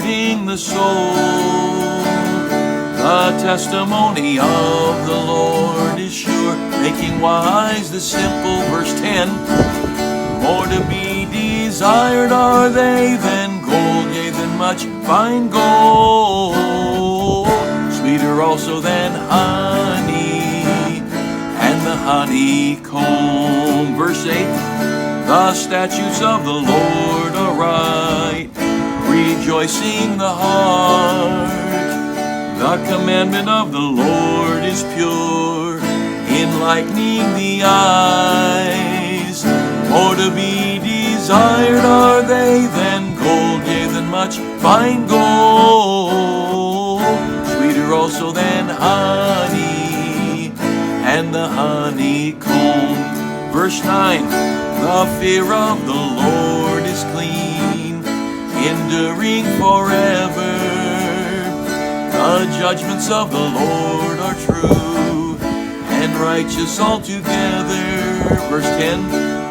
refreshing the soul. The testimony of the Lord is sure, making wise the simple. Verse 10, more to be desired are they than gold, yea, than much fine gold. Sweeter also than honey, and the honeycomb. Verse 8, the statutes of the Lord are right, rejoicing the heart. The commandment of the Lord is pure, enlightening the eyes. More to be desired are they than gold, yea, than much fine gold. Sweeter also than honey, and the honeycomb. Verse 9, the fear of the Lord is clean, enduring forever. The judgments of the Lord are true, and righteous altogether. Verse 10,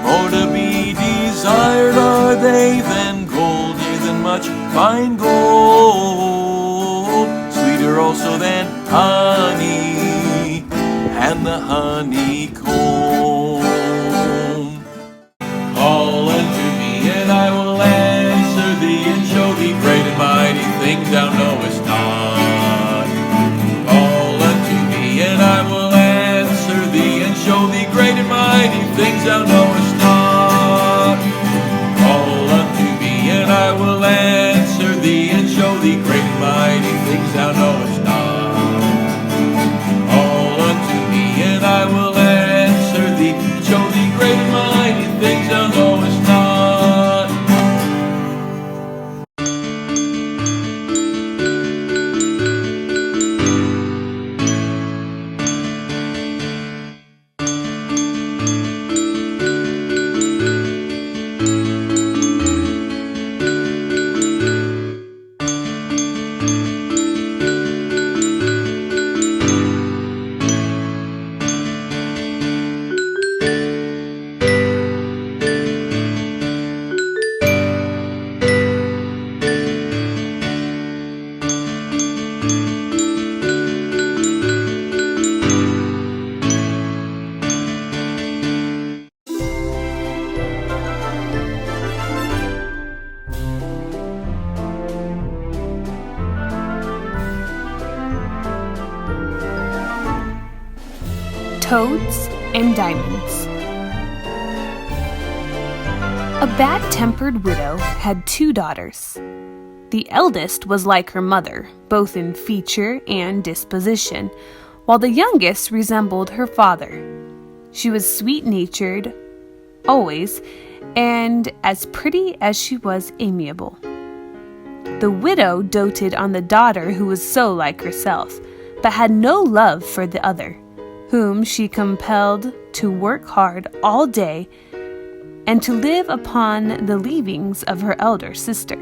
more to be desired are they than gold, yea, than much fine gold. Sweeter also than honey, and the honeycomb. Call unto me, and I will answer thee, and show thee great and mighty things thou knowest not. And I will answer thee, and show thee great and mighty things thou knowest not. Call unto me, and I will answer thee, and show thee great and mighty things thou knowest not. Call unto me, and I will answer thee, and show thee great and mighty things thou knowest not. Toads and Diamonds. A bad-tempered widow had 2 daughters. The eldest was like her mother, both in feature and disposition, while the youngest resembled her father. She was sweet-natured, always, and as pretty as she was amiable. The widow doted on the daughter who was so like herself, but had no love for the other, whom she compelled to work hard all day and to live upon the leavings of her elder sister.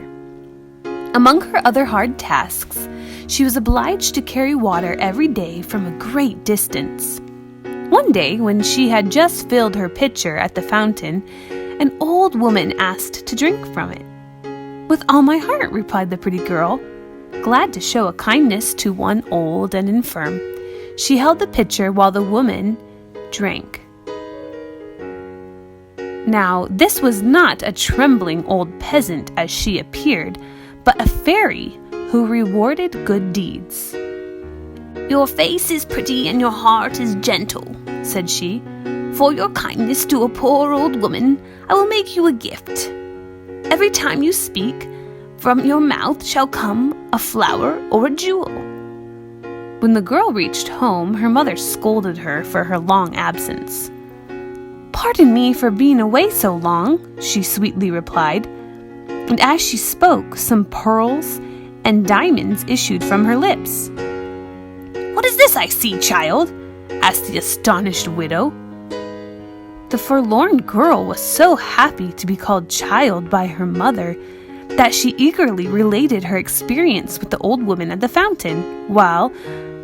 Among her other hard tasks, she was obliged to carry water every day from a great distance. One day, when she had just filled her pitcher at the fountain, an old woman asked to drink from it. "With all my heart," replied the pretty girl, glad to show a kindness to one old and infirm. She held the pitcher while the woman drank. Now, this was not a trembling old peasant as she appeared, but a fairy who rewarded good deeds. "Your face is pretty and your heart is gentle," said she. "For your kindness to a poor old woman, I will make you a gift. Every time you speak, from your mouth shall come a flower or a jewel." When the girl reached home, her mother scolded her for her long absence. "Pardon me for being away so long," she sweetly replied, and as she spoke, some pearls and diamonds issued from her lips. "What is this I see, child?" asked the astonished widow. The forlorn girl was so happy to be called child by her mother that she eagerly related her experience with the old woman at the fountain, while,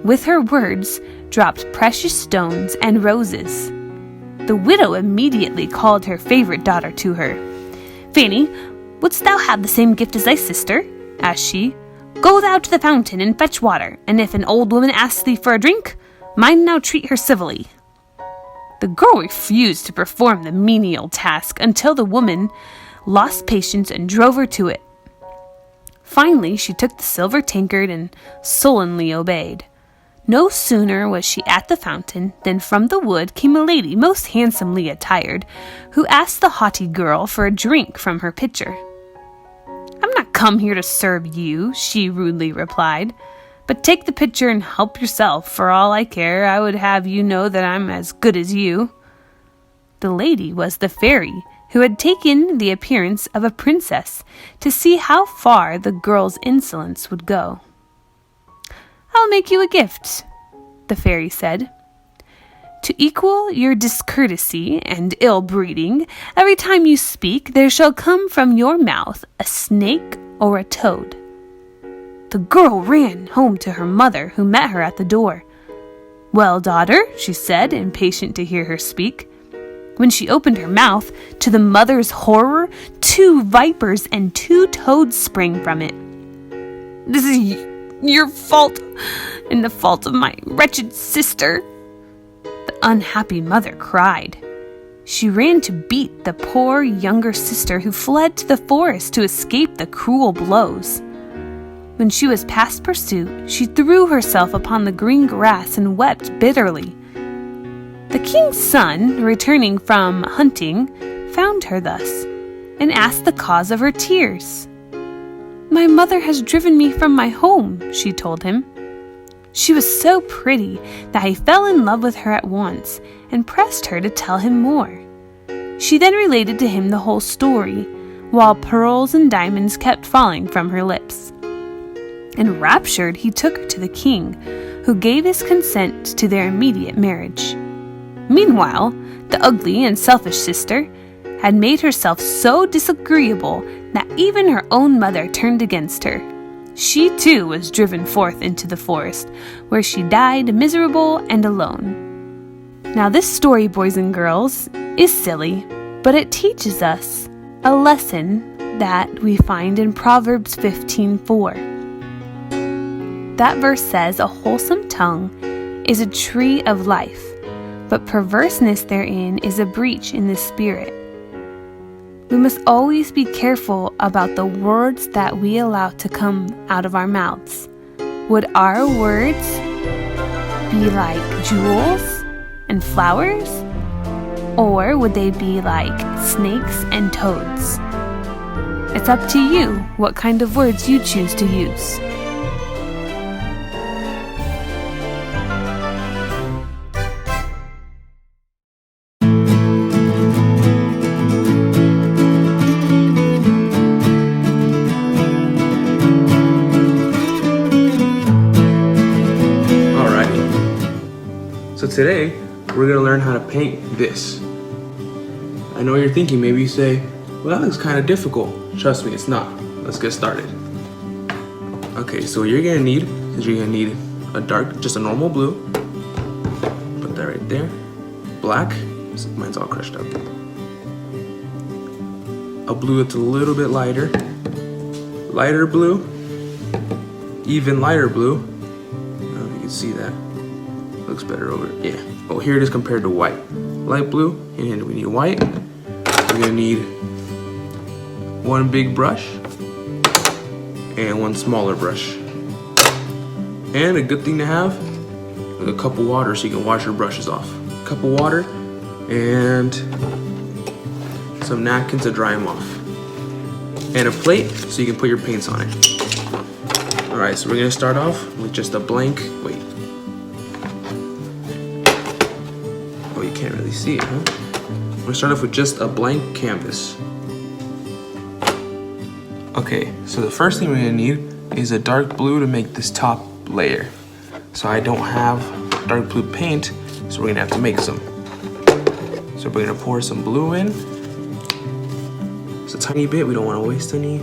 with her words, dropped precious stones and roses. The widow immediately called her favorite daughter to her. "Fanny, wouldst thou have the same gift as thy sister?" asked she. Go thou to the fountain and fetch water, and if an old woman asks thee for a drink, mind thou treat her civilly." The girl refused to perform the menial task until the woman lost patience and drove her to it. Finally, she took the silver tankard and sullenly obeyed. No sooner was she at the fountain than from the wood came a lady most handsomely attired, who asked the haughty girl for a drink from her pitcher. "I'm not come here to serve you," she rudely replied, "but take the pitcher and help yourself. For all I care, I would have you know that I'm as good as you." The lady was the fairy, who had taken the appearance of a princess to see how far the girl's insolence would go. "I'll make you a gift," the fairy said. "To equal your discourtesy and ill-breeding, every time you speak there shall come from your mouth a snake or a toad." The girl ran home to her mother, who met her at the door. "Well, daughter," she said, impatient to hear her speak. When she opened her mouth, to the mother's horror, 2 vipers and 2 toads sprang from it. "This is your fault, and the fault of my wretched sister," the unhappy mother cried. She ran to beat the poor younger sister, who fled to the forest to escape the cruel blows. When she was past pursuit, she threw herself upon the green grass and wept bitterly. The king's son, returning from hunting, found her thus, and asked the cause of her tears. "My mother has driven me from my home," she told him. She was so pretty that he fell in love with her at once and pressed her to tell him more. She then related to him the whole story, while pearls and diamonds kept falling from her lips. Enraptured, he took her to the king, who gave his consent to their immediate marriage. Meanwhile, the ugly and selfish sister had made herself so disagreeable that even her own mother turned against her. She too was driven forth into the forest, where she died miserable and alone. Now this story, boys and girls, is silly, but it teaches us a lesson that we find in Proverbs 15:4. That verse says, "A wholesome tongue is a tree of life, but perverseness therein is a breach in the spirit." We must always be careful about the words that we allow to come out of our mouths. Would our words be like jewels and flowers? Or would they be like snakes and toads? It's up to you what kind of words you choose to use. So today, we're going to learn how to paint this. I know what you're thinking. Maybe you say, well, that looks kind of difficult. Trust me, it's not. Let's get started. Okay, so what you're going to need is just a normal blue. Put that right there. Black. Mine's all crushed up. A blue that's a little bit lighter. Lighter blue. Even lighter blue. I don't know if you can see that. Looks better over, yeah. Oh, here it is compared to white. Light blue, and we need white. We're gonna need one big brush and one smaller brush. And a good thing to have, a cup of water so you can wash your brushes off. A cup of water and some napkins to dry them off. And a plate so you can put your paints on it. All right, so we're gonna start off with just a blank, you can't really see it, huh? We're gonna start off with just a blank canvas. Okay, so the first thing we're gonna need is a dark blue to make this top layer. So I don't have dark blue paint, so we're gonna have to make some. So we're gonna pour some blue in. Just a tiny bit, we don't wanna waste any.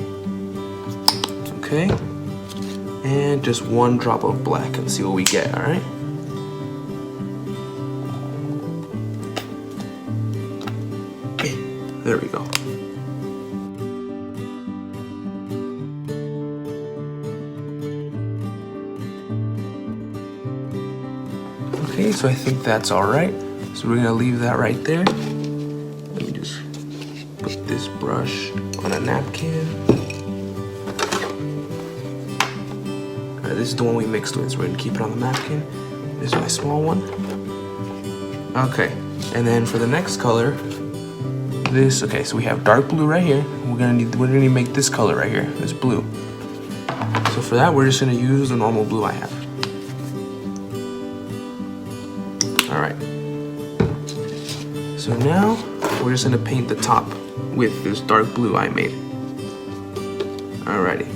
Okay. And just one drop of black and see what we get, all right? There we go. Okay, so I think that's all right. So we're gonna leave that right there. Let me just put this brush on a napkin. All right, this is the one we mixed with, so we're gonna keep it on the napkin. This is my small one. Okay, and then for the next color, this, okay, so we have dark blue right here. We're gonna need to make this color right here, this blue. So for that, we're just gonna use the normal blue I have. All right. So now we're just gonna paint the top with this dark blue I made. Alrighty.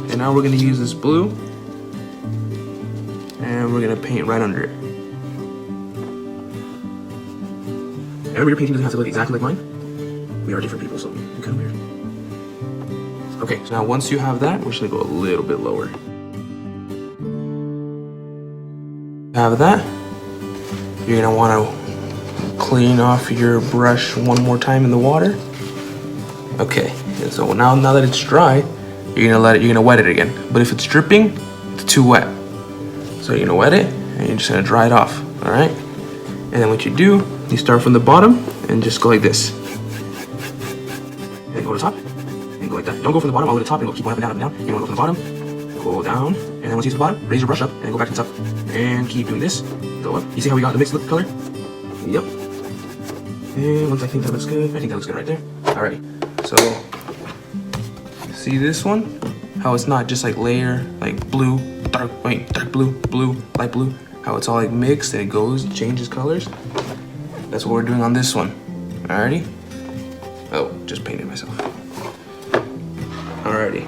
And now we're gonna use this blue and we're gonna paint right under it. Remember, your painting doesn't have to look exactly like mine. We are different people, so it's kind of weird. Okay, so now once you have that, we're just gonna go a little bit lower. Have that, you're gonna wanna clean off your brush one more time in the water. Okay, and so now that it's dry, you're gonna wet it again. But if it's dripping, it's too wet. So you're gonna wet it and you're just gonna dry it off, all right? And then what you do, you start from the bottom and just go like this. And go to the top and go like that. Don't go from the bottom all the way to the top and go keep going up and down, You wanna go from the bottom, go down, and then once you get to the bottom, raise your brush up and go back to the top. And keep doing this, go up. You see how we got the mixed look color? Yep. And once I think that looks good, I think that looks good right there. Alrighty, so see this one? How it's not just like layer, like blue, dark blue, blue, light blue. How it's all like mixed and it goes, changes colors. That's what we're doing on this one. Alrighty? Oh, just painted myself. Alrighty.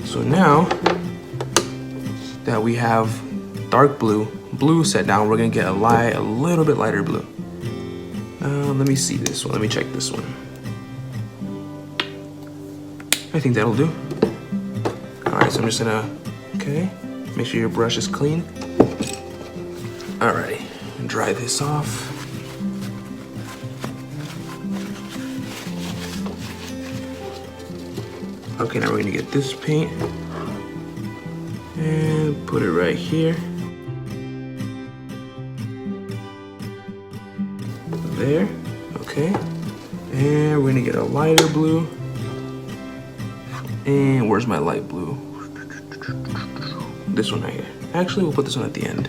So now that we have dark blue set down, we're gonna get a little bit lighter blue. Let me see this one. Let me check this one. I think that'll do. All right, so I'm just gonna, okay, make sure your brush is clean. Alrighty, dry this off. Okay, now we're gonna get this paint and put it right here. There, okay. And we're gonna get a lighter blue. And where's my light blue? This one right here. Actually, we'll put this one at the end.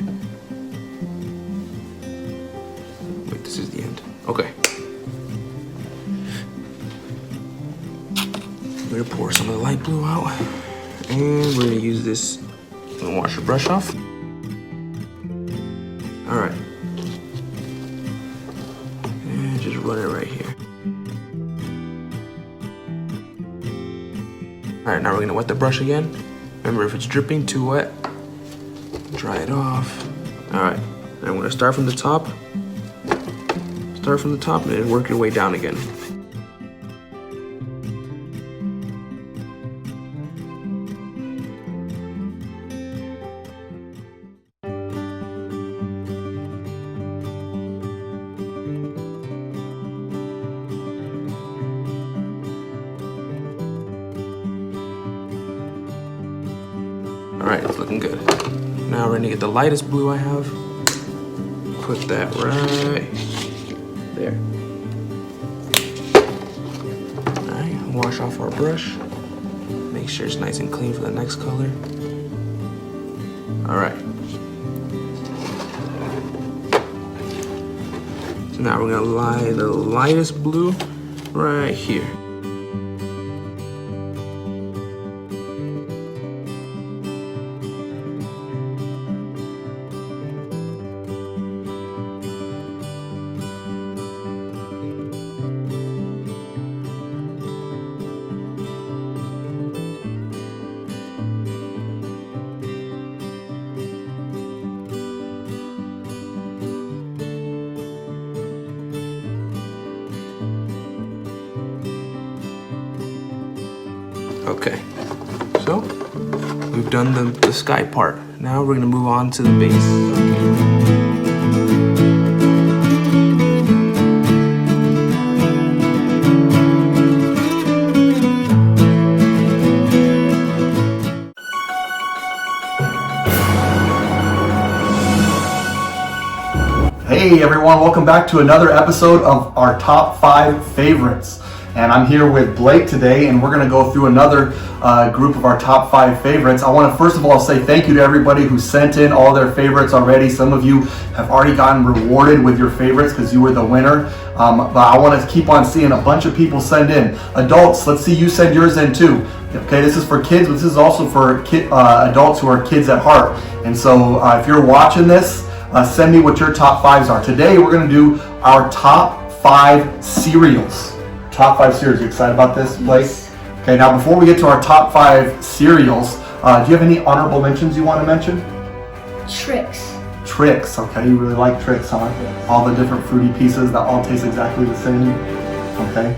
Wait, this is the end. Okay. We're gonna pour some of the light blue out. And we're gonna use this and wash your brush off. All right. And just run it right here. All right, now we're gonna wet the brush again. Remember, if it's dripping too wet, dry it off. All right, now I'm gonna start from the top. Start from the top and then work your way down again. All right, it's looking good. Now we're gonna get the lightest blue I have. Put that right there. All right, wash off our brush. Make sure it's nice and clean for the next color. All right. So now we're gonna lie the lightest blue right here. Okay, go. We've done the sky part. Now we're gonna move on to the base. Hey everyone, welcome back to another episode of our top 5 favorites. And I'm here with Blake today, and we're going to go through another group of our top 5 favorites. I want to first of all say thank you to everybody who sent in all their favorites already. Some of you have already gotten rewarded with your favorites because you were the winner. But I want to keep on seeing a bunch of people send in. Adults, let's see you send yours in too. Okay, this is for kids, but this is also for adults who are kids at heart. And so if you're watching this, send me what your top 5s are. Today we're going to do our top 5 cereals. Top 5 cereals. You excited about this, Blake? Yes. Okay, now before we get to our top 5 cereals, do you have any honorable mentions you want to mention? Trix. Trix, okay, you really like Trix, huh? Yes. All the different fruity pieces that all taste exactly the same. Okay,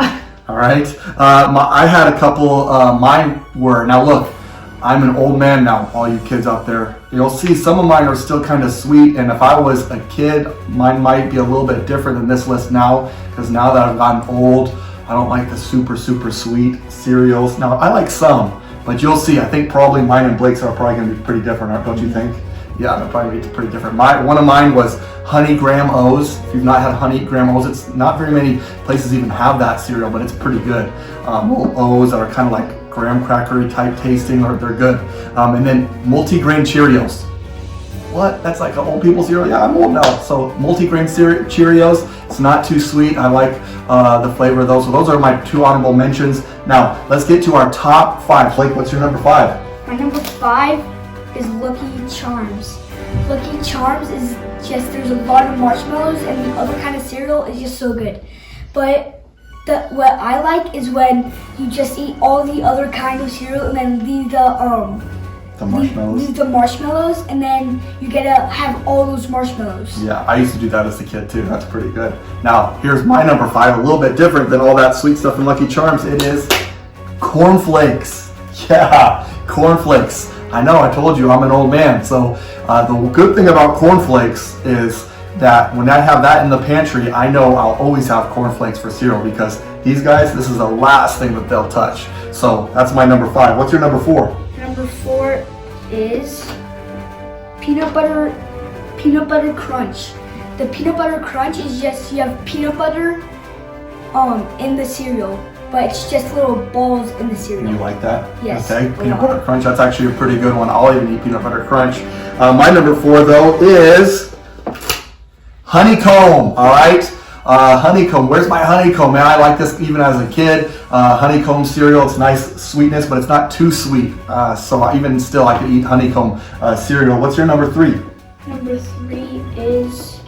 all right. I had a couple, mine were, now look, I'm an old man now, all you kids out there. You'll see some of mine are still kind of sweet, and if I was a kid, mine might be a little bit different than this list now, because now that I've gotten old, I don't like the super sweet cereals. Now, I like some, but you'll see, I think probably mine and Blake's are probably going to be pretty different, don't you think? Yeah, they'll probably be pretty different. One of mine was Honey Graham O's. If you've not had Honey Graham O's, it's not very many places even have that cereal, but it's pretty good. Little O's that are kind of like graham crackery type tasting, or they're good. And then multigrain Cheerios. What? That's like an old people cereal? Yeah, I'm old now. So multigrain Cheerios. It's not too sweet. I like the flavor of those. So those are my 2 honorable mentions. Now let's get to our top 5. Blake, what's your number 5? My number 5 is Lucky Charms. Lucky Charms is just, there's a lot of marshmallows, and the other kind of cereal is just so good. But what I like is when you just eat all the other kind of cereal and then leave the marshmallows. Leave the marshmallows, and then you get to have all those marshmallows. Yeah, I used to do that as a kid too. That's pretty good. Now, here's my number 5, a little bit different than all that sweet stuff in Lucky Charms. It is cornflakes. Yeah, cornflakes. I know, I told you I'm an old man. So the good thing about cornflakes is that when I have that in the pantry, I know I'll always have cornflakes for cereal, because these guys, this is the last thing that they'll touch. So that's my number 5. What's your number 4? Number 4 is peanut butter crunch. The peanut butter crunch is just, you have peanut butter in the cereal, but it's just little balls in the cereal. You like that? Yes. Okay, peanut butter crunch, that's actually a pretty good one. I'll even eat peanut butter crunch. My number 4 though is honeycomb. All right, honeycomb. Where's my honeycomb, man? I like this even as a kid. Honeycomb cereal. It's nice sweetness, but it's not too sweet. So even still, I could eat honeycomb cereal. What's your number 3? Number 3 is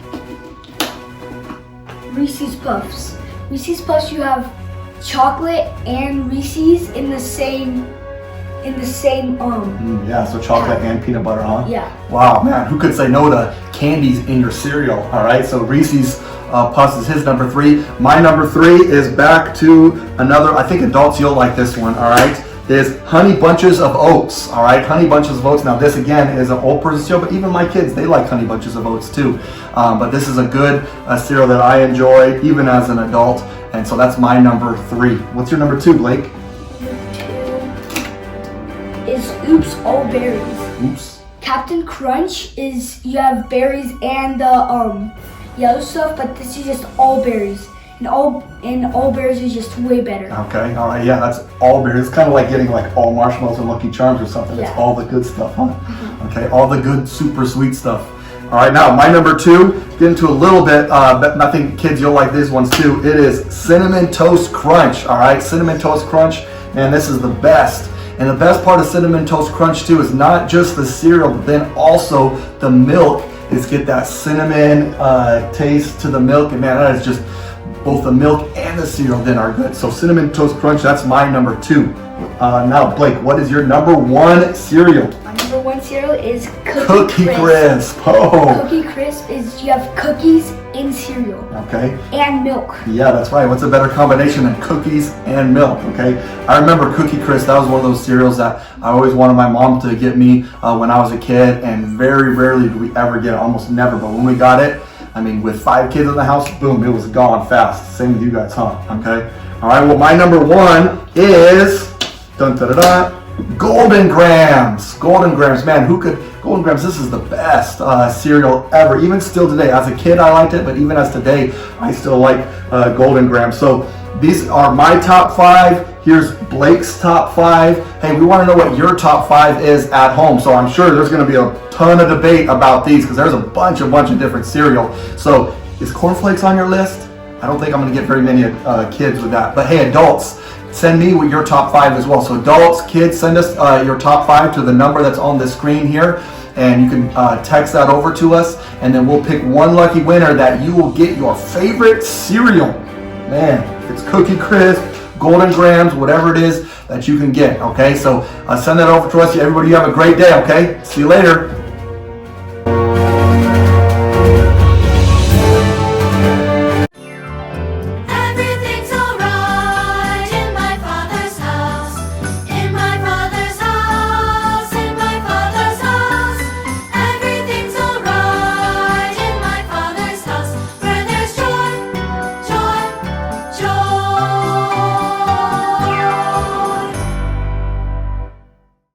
Reese's Puffs. Reese's Puffs, you have chocolate and Reese's in the same. Yeah, so chocolate and peanut butter, huh? Yeah. Wow, man, who could say no to candies in your cereal? All right, so Reese's Puffs is his number 3. My number 3 is back to another, I think adults, you'll like this one, all right, is Honey Bunches of Oats, all right, Honey Bunches of Oats. Now this again is an old person cereal, but even my kids, they like Honey Bunches of Oats too. But this is a good cereal that I enjoy even as an adult, and so that's my number 3. What's your number 2, Blake? Is Oops All Berries. Oops. Captain Crunch is, you have berries and the yellow stuff, but this is just all berries. And all berries is just way better. Okay, all right, yeah, that's all berries. It's kind of like getting like all marshmallows and Lucky Charms or something. Yeah. It's all the good stuff, huh? Mm-hmm. Okay, all the good super sweet stuff. All right, now my number 2, get into a little bit, but I think kids, you'll like these ones too. It is Cinnamon Toast Crunch, all right? Cinnamon Toast Crunch, man, this is the best. And the best part of Cinnamon Toast Crunch too is not just the cereal, but then also the milk is get that cinnamon taste to the milk. And man, that is just, both the milk and the cereal then are good. So Cinnamon Toast Crunch, that's my number 2. Now Blake, what is your number 1 cereal? My number 1 cereal is Cookie Crisp. Oh. Cookie Crisp is, you have cookies in cereal. Okay. And milk. Yeah, that's right. What's a better combination than cookies and milk? Okay. I remember Cookie Crisp. That was one of those cereals that I always wanted my mom to get me when I was a kid, and very rarely do we ever get it. Almost never. But when we got it, I mean, with 5 kids in the house, boom, it was gone fast. Same with you guys, huh? Okay. All right. Well, my number 1 is Golden Grams. Golden Grams, man, Golden Grams, this is the best cereal ever. Even still today. As a kid, I liked it, but even as today, I still like Golden Grams. So these are my top 5. Here's Blake's top 5. Hey, we want to know what your top 5 is at home. So I'm sure there's going to be a ton of debate about these because there's a bunch of different cereal. So is Corn Flakes on your list? I don't think I'm going to get very many kids with that. But hey, adults, send me with your top 5 as well. So adults, kids, send us your top 5 to the number that's on the screen here. And you can text that over to us. And then we'll pick one lucky winner that you will get your favorite cereal. Man, if it's Cookie Crisp, Golden Grams, whatever it is that you can get. Okay, so send that over to us. Everybody, you have a great day. Okay, see you later.